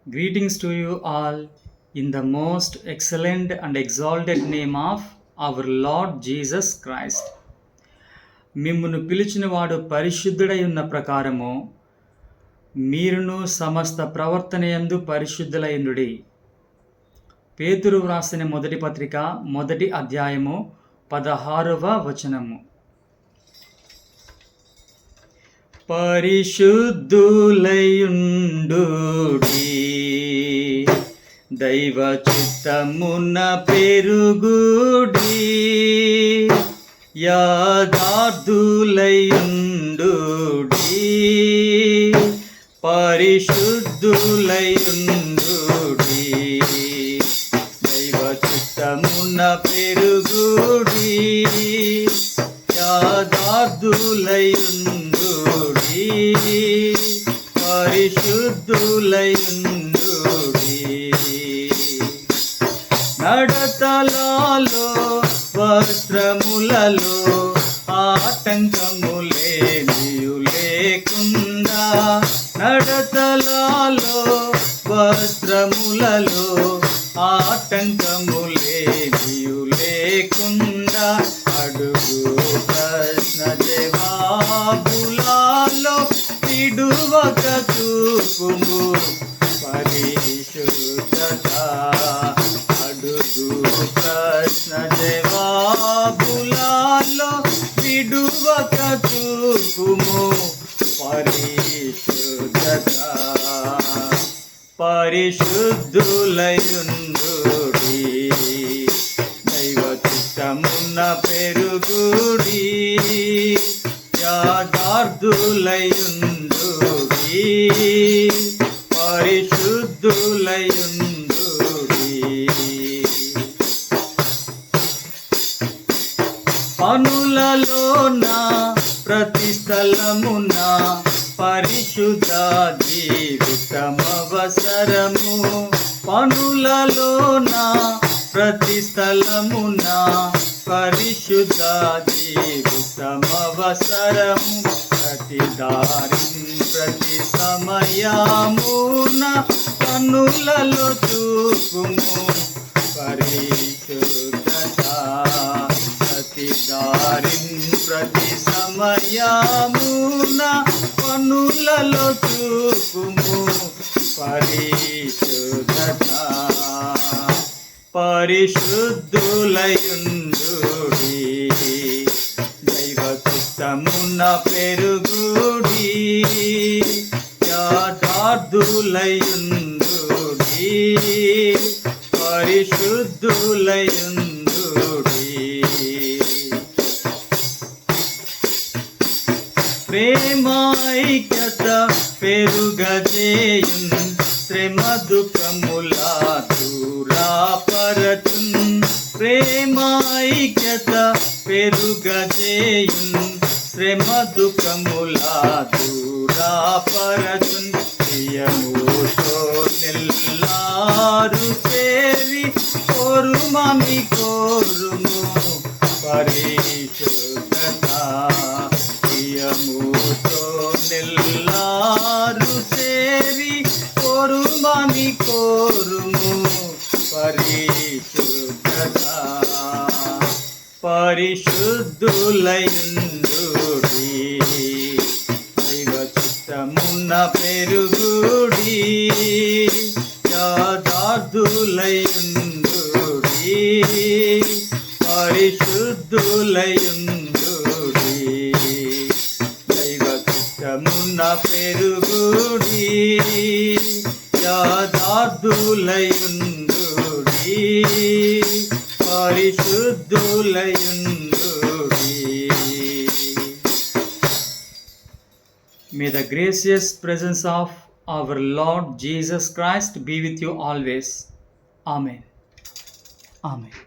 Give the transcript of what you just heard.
Greetings to you all in the most excellent and exalted name of our Lord Jesus Christ. మిమ్మును పిలిచినవాడు పరిశుద్ధుడై ఉన్న ప్రకారము మీరును సమస్త ప్రవర్తనయందు పరిశుద్ధులైనడి. పేతురు వ్రాసిన మొదటి పత్రిక 1వ అధ్యాయము 16వ వచనము. పరిశుద్ధులయుండుడి, దైవ చిత్తమున పెరుగుడి, యథార్థులయుండుడి, పరిశుద్ధులయుండుడి, దైవ చిత్తమున పెరుగుడి, యథార్థులయుండుడి, పరిశుద్ధులయుండుడి. నడతలలో వస్త్రములలో ఆటంకములేమియు లేకుండా, నడతలలో వస్త్రములలో ఆటంకములేమియు లేకుండా, అడుగు ప్రశ్న జవాబులలో విడువక చూపుము పరిశుద్ధత. అడుగు ప్రశ్న జవాబులలో విడువక చూపుము పరిశుద్ధత. పరిశుద్ధులయుండుడి, దైవ చిత్తమున పెరుగుడి, యథార్థులయుండుడి, పరిశుద్ధులయుండుడి. పనులలోన ప్రతి స్థలమున పరిశుద్ధ జీవితమవసరము. పనులలోన ప్రతి స్థలమున పరిశుద్ధ జీవితమవసరము. ప్రతి దారిన్ ప్రతి సమయమున పనులలో చూపుము పరిశుద్ధత. ప్రతి దారిన్ ప్రతి సమయమున పనులలో చూపుము పరిశుద్ధత. పరిశుద్ధులయుండుడి, దైవ చిత్తమున పెరుగుడి, యథార్థులయుండుడి, పరిశుద్ధులయుండుడి. ప్రేమైక్యత పెరుగజేయున్, శ్రమ దుఃఖముల దూరాపరచున్. ప్రేమైక్యత పెరుగజేయున్, శ్రమ దుఃఖముల దూరాపరచున్. ప్రియముతో నిల్లారు చేరి కోరుమమి కోరుము పరిశుద్ధత. ప్రియముతో నిల్లారు చేరి కోరుమమి కోరుము పరిశుద్ధత. పరిశుద్ధులయుండుడి, దైవ చిత్తమున పెరుగుడి, యథార్థులయుండుడి, పరిశుద్ధులయుండుడి, దైవ చిత్తమున పెరుగుడి, యథార్థులయుండుడి, పరిశుద్ధులయుండుడి. May the gracious presence of our Lord Jesus Christ be with you always. Amen. Amen.